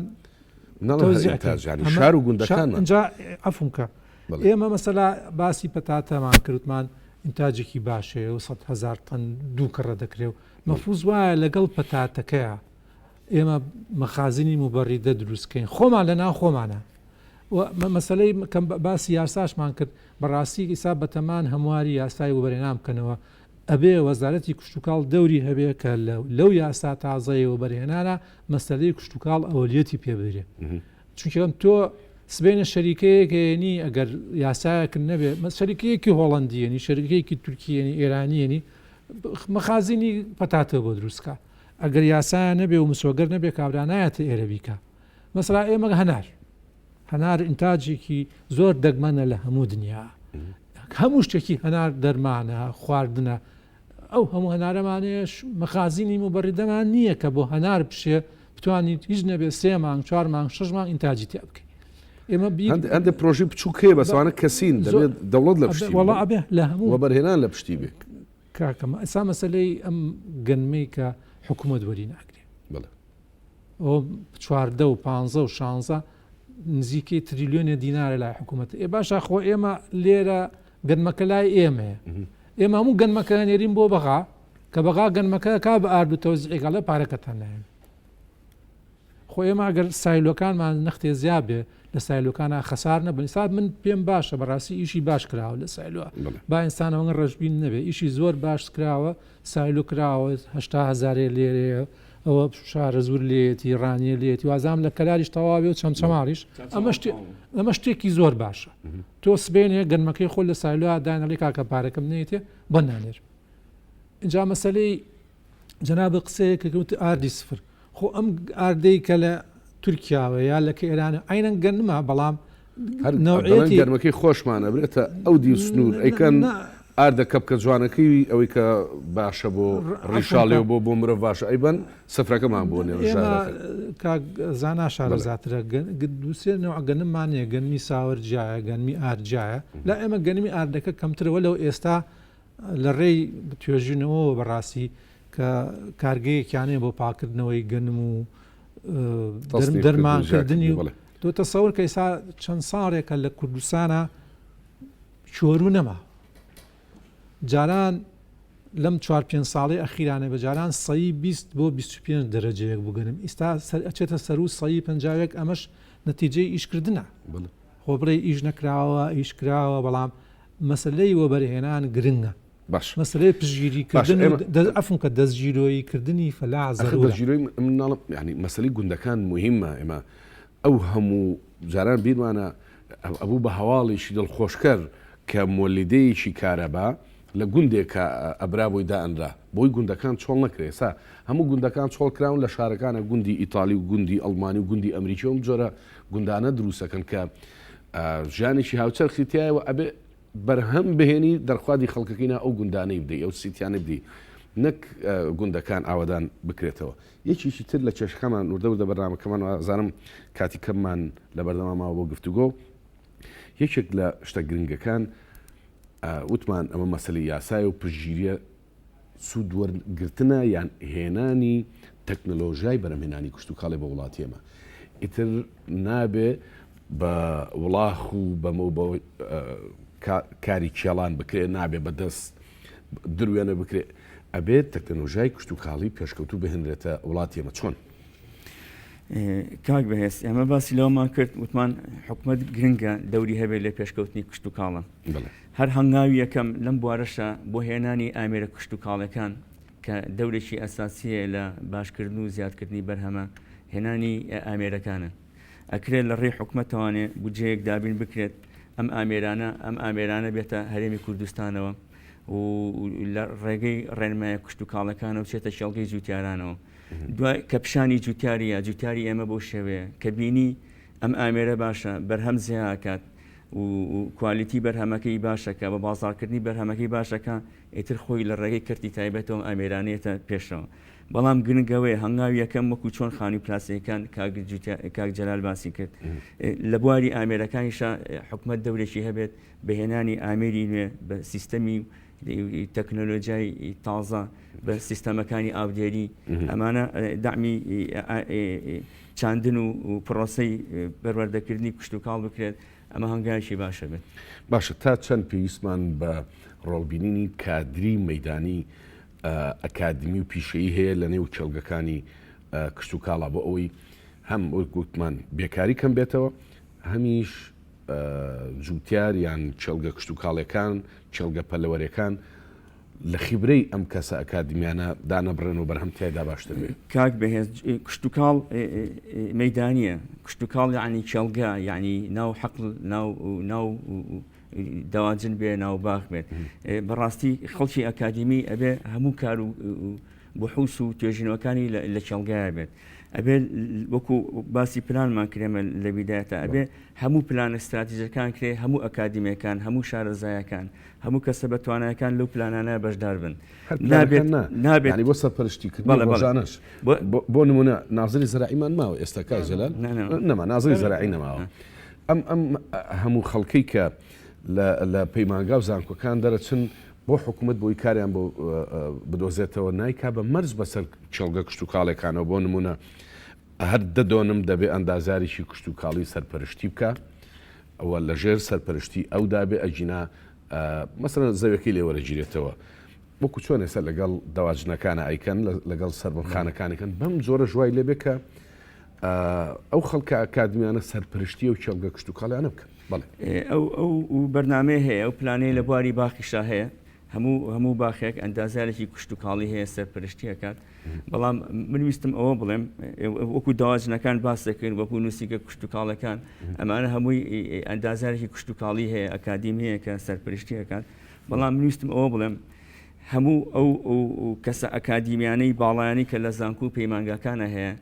شار و گوندەکان اینجا ئەفونکە ئێمە مەسەلا باسی پەتاتەمان کردمان ئینتاجێکی باشەیە و 100,000 تەن 2 کڕە دەکرێ و مەفروض وایە لەگەڵ پەتاتەکەیە ئێمە مەخازنی موبەڕیدە دروستکەین خۆمان لە ناو خۆمانە مەسلەی باسی یاساشمان کرد بەڕاستی ئیسا بەتەمان هەمواری یاسای وبەرهێنان بکەنەوە ئەبێ وەزارەتی کشتتوکاڵ دەوری هەبێ کە لەو یاسا تازەیە وبەرهێنانە مەسلەی کشتتوکاڵ ئەوەلیەتی پێبرێ چونکەم تۆ سبێنە شەریکەیەکێنی ئەگەر یاسایەکرد نەبێ شەریکەیەکی هۆڵندیێنی شەریکەیەکی تورکیێنی ئێرانیێنی مەخازنی پەتاتە بۆ دروستکە ئەگەر یاسایە نەبێ و مسۆگەر نەبێ کابرانایەتە ئێرە بیکە مەسەلا ئێمە هەنار ئینتاجێکی زۆر دەگمەنە لە هەموو دنیا هەموو شتێکی هەنار دەرمانە خواردنە ئەو هەموو هەنارەمانێش مەخازنی موبەڕیدەمان نییە کە بۆ هەنار بشێ بتوانیت هیچ نەبێ 3 مانگ 4 مانگ 6 مانگ ئینتاجی تیا بکەین ئێمە هەندێک پرۆژی بچووکێ بەسوانە کەسین دەبێت دەوڵەت لە پشتی وەڵا ئەبێ لە هەموو وەبەرهێنان لە پشتی بێت کاکەمە ئەسا مەسەلەی ئەم گەنمەی کە حکوومەت وەری ناگرێت ئەو 14 و 15 و 16 نزیکەی تریلیۆنە دینارە لای حکوومەت باشە خۆ ئێمە لێرە گەنمەکە لای ئێمەیە ئێمە هەموو گەنمەکە نێرین بۆ بەغا کە بەغا گەنمەکە کا بە ئارد و تەوزیعێکە لە پارەکەتان نایێن خۆ ئێمە ئەگەر سایلۆکانمان نەختێ زیاد بێ لە سایلۆکانە خەسار نەبن سات من پێم باشە بەڕاستی ئیشی باش کراوە لە سایلوە با ئینسانەوە ڕژبین نەبێ ئیشی زۆر باش کراوە سایلو کراوە 80,000 لێرەیە ئەوە شارە زور لێتی ڕانیە لێتی وازام لە کەلاریش تەواوێ و چەمچەماریش ئەمە شتێکی زۆر باشە تۆ سبێنێ گەنمەکەی خۆل لە سایلوە داینەڵی کاکە پارەکەم نێتێ بەنانێر اینجا مەسەلەی جەناب قسەیەکە کەوت ئاردی سفر خۆ ئەم ئاردەی کە لە تورکیاوە یا لە ئێرانە ئاینەن گەنمە بەڵام نەوعەتی گەرمەکەی خۆشمانە برێتە ئەو دی سنوور ئەیکەن ئاردە کەپکە جوانەکەی ئەوەی کە باشە بۆ ڕیشاڵێ و بۆ مرۆڤ باشە ئەیبەن سەفرەکەمان بۆ زانا شارەزاترە دووسێ نەوە گەنممانەیە گەنمی ساوەرجایە گەنمی ئارجایە لا ئێمە گەنمی ئاردەکە کەمترەوە لەو ئێستا لە ڕێی توێژینەوە بەڕاستی کە کارگەیەکیانەیە بۆ پاکردنەوەی گەنم و دەرمانکردنی تۆ تەسەور کە ئێستا چەند ساڵێکە لە کوردستانە شۆرو نەما جاران لەم 4-5 ساڵی ئەخیرانە بەجاران سەی 20 بۆ 25 دەرەجەیەک بگەنم ئێستا ئەچێتە سەر و سەی 50 ئەمەش نەتیجەی ئیشکردنە خۆ بڵێ ئیش نەکراوە ئیش کراوە بەڵام مەسلەی وە بەرهێنان گرنگە باش مەسلەی پشگیریکردن ئەفم کە دەستگیرۆییکردنی فەلا دەستگیرۆی مناڵم ینی مەسلەی گوندەکان مهمە ئێمە ئەو هەموو جاران بیرمانە ئەبوو بە هەواڵێکی دڵخۆشکەر کە مۆلیدەیەکی کارەبا لە گوندێکە ئەبرا بۆی دائەنرا بۆی گوندەکان چۆڵ نەکرێسا هەموو گوندەکان چۆڵ کراون لە شارەکانە گوندی ئیتالی و گوندی ئەڵمانی و گوندی ئەمریکی و جۆرە گوندانە دروستەکەن کە ژیانێکی هاوچەرخی تایەوە ئەبێ بەرهەم بهێنی دەرخوادی خەڵکەکەینا ئەو گوندانەی بدەی ئەو سیتیانە بدی نەک گوندەکان ئاوادان بکرێتەوە یەکیشی تر لە چێشەکەمان وردە بەرنامەکەمان زانم کاتی کەممان لە بەردەماماوە بۆ گفتوگۆ یەکێک لە شتە گرنگەکان وتمان ئەمە مەسەلەی یاسای و پشگیریە سوود وەرگرتنە یان هێنانی تەکنۆلۆژیای بەرهەمهێنانی کشت و کاڵێ بە وڵاتی ئێمە ئیتر نابێ بە وڵاخ و بەمە کاری کێڵان بکرێت نابێ بەدەست دروێنە بکرێت ئەبێت تەکنۆلۆژیای کشت و کاڵی پێشکەوتو بهێنرێتە وڵاتی ئێمە چۆن کاک بەهێز ئێمە باسی لەومان کرد وتمان حکومت گرنگە دەوری هەبێت لە پێشکەوتنی کشت و کاڵە هەر هەنگاوی یەکەم لەم بوارەشە بۆ هێنانی ئامێرە کشت و کاڵەکان کە دەورێکی ئەساسیە لە باشکردن و زیادکردنی بەرهەمە هێنانی ئامێرەکانە ئەکرێت لە ڕێ حکومەتەوانێ بودجەیەک دابین بکرێت ئەم ئامێرانە بێتە هەرێمی کوردستانەوە و لە ڕێگەی ڕێنمایە کشت و کاڵەکانە و چێتە شێڵگەی جوتیارانەوە دوای کە پیشانی جوتیاریە جوتیاری ئێمە بۆ شێوەیە کە بینی ئەم ئامێرە باشە بەرهەم زیاکات و کوالیتی بەرهەمەکەی باشەکە بە بازارکردنی بەرهەمەکەی باشەکە ئیتر خۆی لە ڕێگەی کردی تایبەتەوە ئامێرانێتە پێشەوە بەڵام گرنگەوەی هەنگاوی یەکەم وەکو چۆن خانی پلاسیەکان کاک جەلال باسی کرد لە بواری ئامێرەکانیشە حکومەت دەورێکی هەبێت بەهێنانی ئامێری نوێ بە سیستەمی تەکنۆلۆژیای تازە بە سیستەمەکانی ئاودێری ئەمانە دامی چاندن و پرۆسەی بەروەردەکردنی کشت و کاڵ بکرێت ئەمە هەنگایشی باشە بێت باشە تا چەند پێویستمان بە ڕۆڵبینینی کادری مەیدانی ئەکادمی و پیشەیی هەیە لە نێو چێلگەکانی کشت و کاڵا بۆ ئەوەی هەم گوتمان بێکاری کەم بێتەوە هەمیش جوتیار یان چێلگە کشت و کاڵەکان چێلگە پەلەوەریەکان لە خیبرەی ئەم کەسە ئەکادمیانە دانەبڕێن و بەرهەم تایدا باشتر بێت کاک بەهێز کشت و کاڵ مەیدانیە کشت و کاڵ یعنی چێلگە یعنی ناو حەقل ناو دەواجن بێ ناو باخ بێت بەڕاستی خەڵکی ئەکادمی ئەبێ هەموو کار و بحوس و توێژینەوەکانی لە چێلگایە بێت ئەبێ وەکو باسی پلانمان کرێمە لە بیدایەتە ئەبێ هەموو پلان استراتیژەکان کرێ هەموو ئەکادمیەکان هەموو شارەزایەکان هەموو کەسە بەتوانایەکان لەو پلانانە بەشدار بن نابێت بۆ سەرپەرشتیکردن ڕۆژانەش بۆ نمونە نازری زەراعیمان ماوە ئێستا کای جەلال نەما نازری زەراعی نەماوە ئەم هەموو خەڵکەی کە لە پەیمانگا و زانکۆکان دەرەچن بۆ حکوومەت بۆی کاریان بۆ بدۆزێتەوە نایکا بە مەرج بەسەر چێلگە کشت و کاڵێکانەوە بۆ نمونە هەر دەدۆنم دەبێ ئەندازاریشی کشت و کاڵی سەرپەرشتی بکە ئەوە لە ژێر سەرپەرشتی ئەو دابێ ئەجینا مەسەرەن زەوەکەی لێوەرەگیرێتەوە وەکو چۆن ێستا لەگەڵ دەواجنەکانە ئەیکەن لەگەڵ سەربڕخانەکانەکەن بەم جۆرە ژوای لێبێ کە ئەو خەڵکە ئەکادمیانە سەرپەرشتی و چێلگە کشت و کاڵیانە بکەن ئەو بەرنامەیە هەیە ئەو پلانەیە لە بواری باخیشا هەیە هەموو باخێک ئەندازارێکی کشت و کاڵی هەیە سەرپەرشتیەکات بەڵام من ویستم ئەوە بڵێم وەکو داواجنەکان باس دەکەن وەکو نووسیگە کشت و کاڵەکان ئەمانە هەمووی ئەندازارێکی کشت و کاڵی هەیە ئەکادیمیەیە کە سەرپەرشتیەکات بەڵام من ویستم ئەوە بڵێم هەموو ئەو کەسە ئەکادیمیانەی باڵایانی کە لە زانکو و پەیمانگاکانە هەیە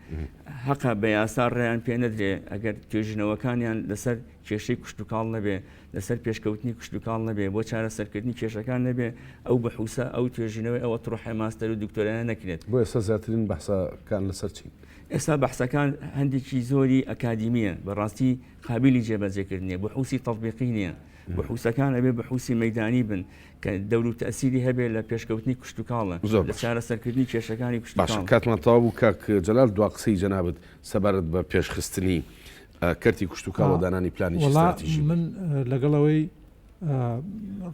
حەقە بە یاسا ڕێیان پێ نەدرێ ئەگەر توێژنەوەکانیان لەسەر کێشەی کشت و کاڵ نەبێ لەسەر پێشکەوتنی کشت و کاڵ نەبێ بۆ چارە سەرکردنی کێشەکان نەبێ ئەو بەحوسە ئەو توێژینەوەی ئەوە تڕۆحی ماستەر و دکتۆرانە نەکرێت بۆ ئێستا زیاترین بەحسەکان لەسەر چین ئێستا بەحسەکان هەندێکی زۆری ئەکادیمیە بەڕاستی قابلی جێبەجێکردنیە بەحوسی تەطبیقی نییە بەحوسەکان ئەبێ بەحوسی مەیدانی بن کە دەور و تەسیری هەبێ لە پێشکەوتنی کشت و کاڵە لە چارە سەرکردنی کێشەکانی کشت و کاڵ. کاتمان تەواو بوو کاک جەلال دوا قسەی جەنابەت سەبارەت بە پێشخستنی کەرتی کشت و کاڵ و دانانی پلانی استراتیژی من لەگەڵەوەی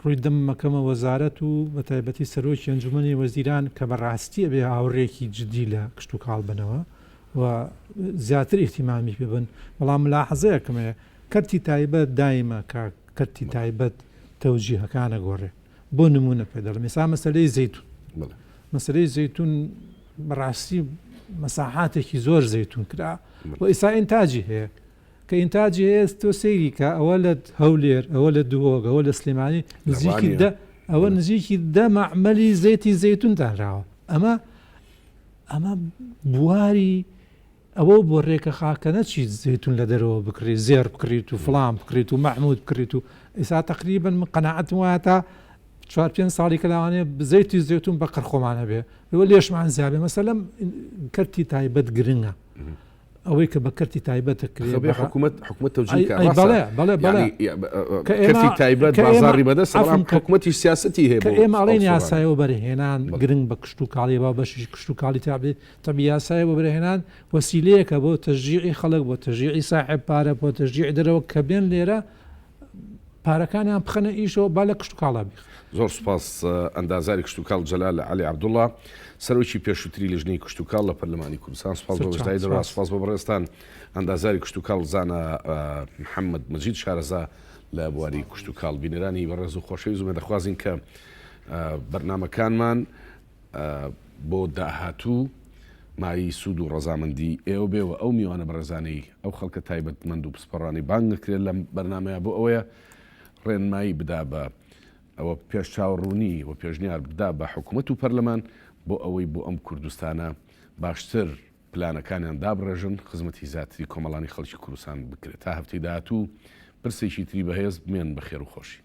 ڕووی دەمەکەمە وەزارەت و بە تایبەتی سەرۆکی ئەنجومەنی وەزیران کە بەڕاستیە بێ هاوڕێکی جدی لە کشت و کاڵ بنەوە و زیاتر ئیحتیمامی پێبن بەڵام ملاحەزەیەکمەیە کەرتی تایبەت دایمە کە کەرتی تایبەت تەوجیهەکانە گۆڕێ بۆ نمونە پێ دەڵێم ئێستا مەسەلەی زەیتون مەسەلەی زەیتون بەڕاستی مەساحاتێکی زۆر زەیتون کرا و ئێستا ئینتاجی هەیە کە ئینتاجی هەیە تۆ سەیری کە ئەوە لە هەولێر ئەوە لە دووهۆگ ئەوە لە سلێمانی ئەوە نزیکی دە مەعمەلی زەیتی زەیتون دانراوە ئەمە بواری ئەوە بۆ ڕێکە خاکە نەچی زەیتون لە دەرەوە بکڕی زێر بکڕیت و فڵام بکڕیت و مەحموود بکڕیت و ئێستا تقریبن من قەناعەتم وایە تا 4-5 ساڵی کە لەوانەیە زەیتی زەیتون بە قەرخۆمانە بێ ئەوە لێشمان زیابێ مەسەلەن کەرتی تایبەت گرنگە ئەوەی کە بە کەرتی تایبەتە کرێ حکومت تەوجیه کەرتی تایبەت بازاڕی بەدەست حکومەتی سیاسەتی هەیە کە ئێمە ئەڵێن یاسایەوە بەرهێنان گرنگ بە کشت و کاڵی با بەشی کشت و کاڵی تەبی یاسایەوە بەرهێنان وەسیلەیەکە بۆ تەشجیعی خەڵک بۆ تەشجیعی ساحب پارە بۆ تەشجیع دەرەوە کە بێن لێرە پارەکانیان بخەنە ئیشەوە با لە کشت و کاڵا بیخ. زۆر سوپاس ئەندازاری کشت و کاڵ جەلال عەلی عەبدوڵڵا سەرۆکی پێشووتری لەژنەی کشت و کاڵ لە پەرلەمانی کوردستان سوپاس بۆ بەشداری دەڕا سوپاس بۆ بەڕێستان ئەندازاری کشت و کاڵ زانە محەممەد مەجید شارەزا لە بواری کشت و کاڵ بینەرانی بەڕێز و خۆشەویست و دەخوازین کە بەرنامەکانمان بۆ داهاتوو مای سوود و ڕەزامەندی ئێوە بێ و ئەو میوانە بەڕێزانەی ئەو خەڵکە تایبەتمەند و پسپەڕانی بانگەکرێت لەم بەرنامەیە بۆ ئەوەیە ڕێنمایی بدا بە ئەوە پێش چاوەڕوونی و پێشنیار بدا بە حکوومەت و پەرلەمان بۆ ئەوەی بۆ ئەم کوردستانە باشتر پلانەکانیان دابڕێژن خزمەتی زیاتری کۆمەڵانی خەڵکی کوردستان بکرێت تا هەفتەی داهاتوو پرسێکی تری بەهێز بمێن بە خێر و خۆشی.